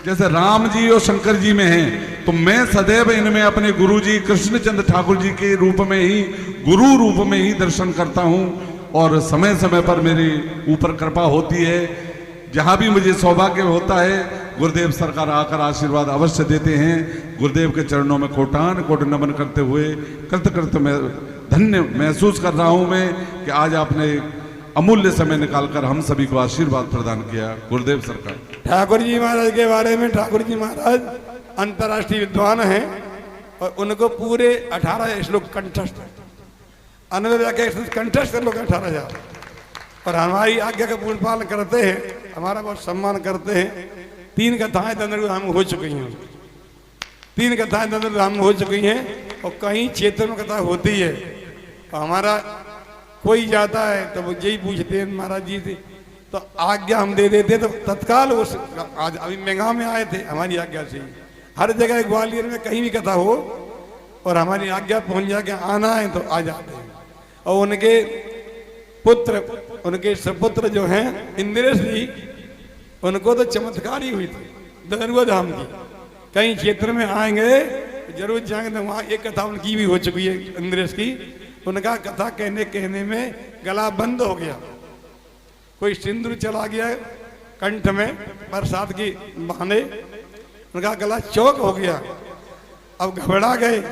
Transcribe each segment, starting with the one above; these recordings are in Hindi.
जैसे राम जी और शंकर जी में हैं, तो मैं सदैव इनमें अपने गुरु जी कृष्णचंद्र ठाकुर जी के रूप में ही, गुरु रूप में ही दर्शन करता हूं। और समय समय पर मेरे ऊपर कृपा होती है। जहां भी मुझे सौभाग्य होता है, गुरुदेव सरकार आकर आशीर्वाद अवश्य देते हैं। गुरुदेव के चरणों में कोटान कोट नमन करते हुए कृत मैं धन्य महसूस कर रहा हूं मैं कि आज आपने अमूल्य समय निकालकर हम सभी को आशीर्वाद प्रदान किया। गुरुदेव सरकार। ठाकुर जी महाराज के बारे में, ठाकुर जी महाराज अंतर्राष्ट्रीय विद्वान हैं और उनको पूरे 18 श्लोक कंठस्थ, अन्य कंठस्थ कर लोग 18,000, और हमारी आज्ञा का पूर्ण पालन करते हैं, हमारा बहुत सम्मान करते हैं। 3 कथाएं दंडधाम हो चुकी हैं, 3 कथाएं दंडधाम हो चुकी हैं, और कहीं क्षेत्र में कथा होती है तो हमारा कोई जाता है तो वो यही पूछते हैं महाराज जी से, तो आज्ञा हम दे देते तो तत्काल उस, आज अभी मेघा में आए थे हमारी आज्ञा से, हर जगह ग्वालियर में कहीं भी कथा हो और हमारी आज्ञा पहुंच जाके आना है तो आ जाते हैं। और उनके पुत्र, उनके सपुत्र जो हैं इंद्रेश जी, उनको तो चमत्कार ही हुई थी ददरुआ धाम की। कहीं क्षेत्र में आएंगे जरूर जाएंगे तो वहाँ एक कथा उनकी भी हो चुकी है इंद्रेश की। उनका कथा कहने में गला बंद हो गया, कोई सिंदूर चला गया कंठ में बरसात की बहाने, उनका गला चौक हो गया। अब घबरा गए,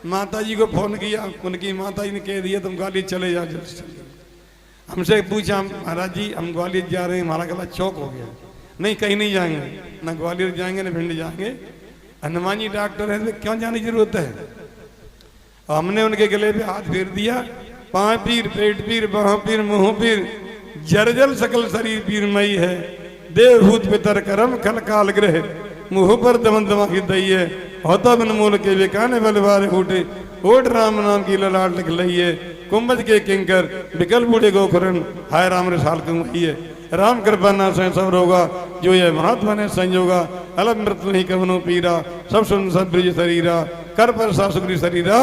माता जी को फोन किया, उनकी माता जी ने कह दिया तुम ग्वालियर चले जाओ जल्दी से। हमसे पूछा महाराज जी हम ग्वालियर जा रहे हैं, हमारा गला चौक हो गया। नहीं कहीं नहीं जाएंगे, ना ग्वालियर जाएंगे ना भिंड जाएंगे, हनुमान जी डॉक्टर है तो क्यों जाने की जरूरत है। और हमने उनके गले पे हाथ फेर दिया, पाँव पीर पेट पीर बाह पीर मुँह पीर जर्जल सकल शरीर पीरमयी है, देवभूत पितर करम खल काल ग्रह मुँह पर दमन दमा की दई है, होता बन मूल के बेकाने बलवारे उठे ओट राम नाम की ललाट लिख लई है, कुंभज के किंकर विकल बूढ़े गोखरन हाय राम रसाल वही है, राम कृपा ना सह सब रोगा जो ये महात्मा ने संयोगा, अलग मृत्यु नहीं कवनो पीरा सब सुन सब ब्रिज शरीरा, कर पर सासुग्री शरीरा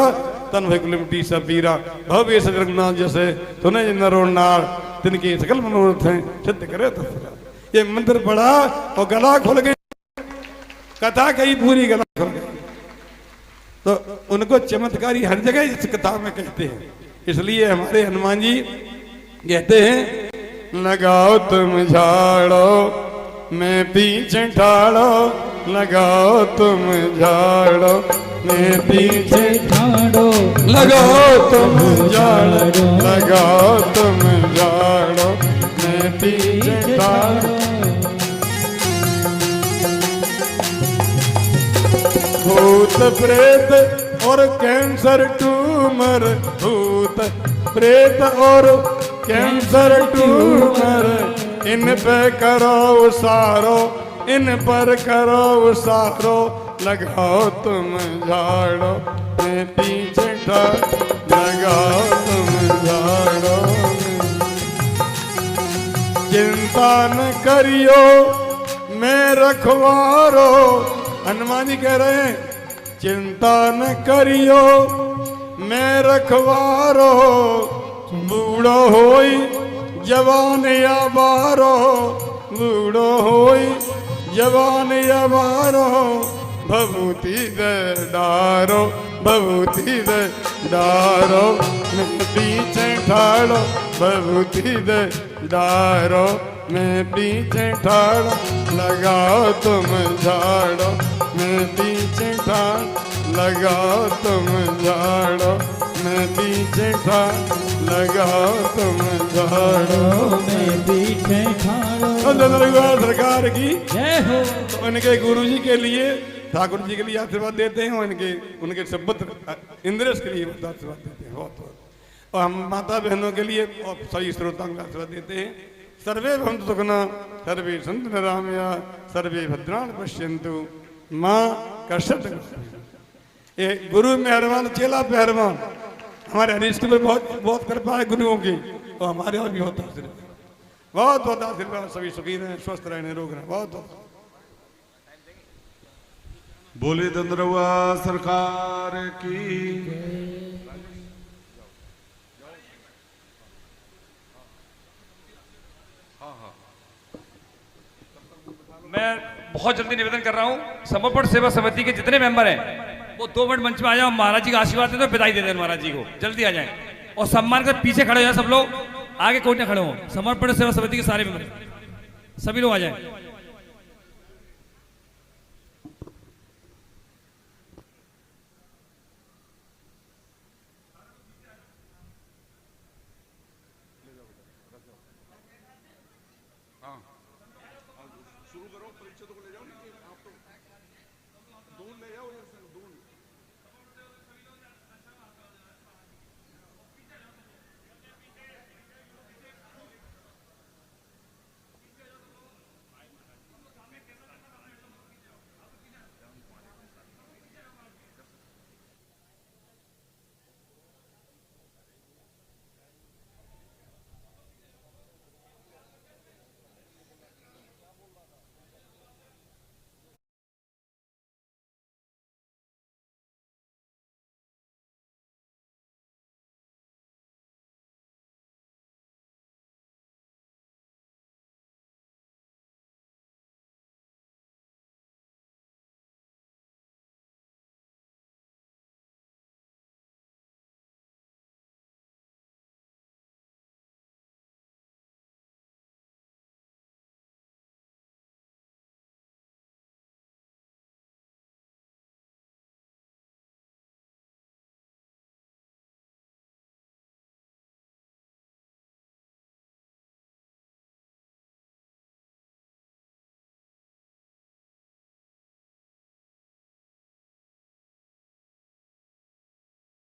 तन भैकुलिमटी सब पीरा, भव्य सजगन्नाथ जैसे तुने नरो नार तिनके सकल मनोरथ हैं सिद्ध करे तो। ये मंत्र पढ़ा और गला खुल गई, कथा कही पूरी गला खुल गई। तो उनको चमत्कारी हर जगह इस कथा में कहते हैं, इसलिए हमारे हनुमान जी कहते हैं लगाओ तुम झाड़ो मैं पीछे ठाड़ो, लगाओ तुम झाड़ो मैं पीछे ठाड़ो, लगाओ तुम झाड़ो, लगाओ तुम झाड़ो मैं पीछे ठाड़ो। भूत प्रेत और कैंसर ट्यूमर, भूत प्रेत और कैंसर ट्यूमर इन पे करो उसारो, इन पर करो उसारो, लगाओ तुम झाड़ो मैं पीछे ठाड़ो, लगाओ तुम झाड़ो। चिंता न करियो मैं रखवारो, हनुमान जी कह रहे हैं चिंता न करियो मैं रखवारो, बूढ़ो होई जवान या बारो, बूढ़ो होई जवान या बारो, भभूति दे डारो, भभूति दे डारो मैं पीछे ठाड़ो, भभूति दे डारो मैं पीछे ठाड़ो, लगाओ तुम झाड़ो मैं पीछे ठाड़ो, लगाओ तुम झाड़ो मैं पीछे ठाड़ो, लगाओ तुम झाड़ो मैं पीछे ठाड़ो। सरकार की जय हो। तो उनके गुरु जी के लिए, ठाकुर जी के लिए आशीर्वाद देते हैं, उनके उनके सुपुत्र इंद्रेश के लिए आशीर्वाद देते हैं बहुत बहुत। और हम माता बहनों के लिए और सभी श्रोताओं का आशीर्वाद देते हैं। सर्वे भवन्तु सुखिनः, सर्वे सन्तु निरामया, सर्वे भद्राणि पश्यन्तु माँ कष्ट। ये गुरु मेहरबान चेला पहरवान, हमारे हरीश पर बहुत बहुत कृपा है गुरुओं की, और हमारे और भी होता है बहुत बहुत आशीर्वाद। सभी सुखी रहें, स्वस्थ रहें, निरोग रहें। बहुत बहुत बोले दंद्रवा सरकार की। मैं बहुत जल्दी निवेदन कर रहा हूं, समर्पण सेवा समिति के जितने मेंबर हैं वो 2 मिनट मंच में आ जाओ, महाराज जी का आशीर्वाद दे दो, विदाई दे दें महाराज जी को, जल्दी आ जाएं और सम्मान कर पीछे खड़े हो जाए सब लोग, आगे कोई ना खड़े हो। समर्पण सेवा समिति के सारे मेंबर सभी लोग आ जाएं। शुरू करो, परिचय तो ले जाओ।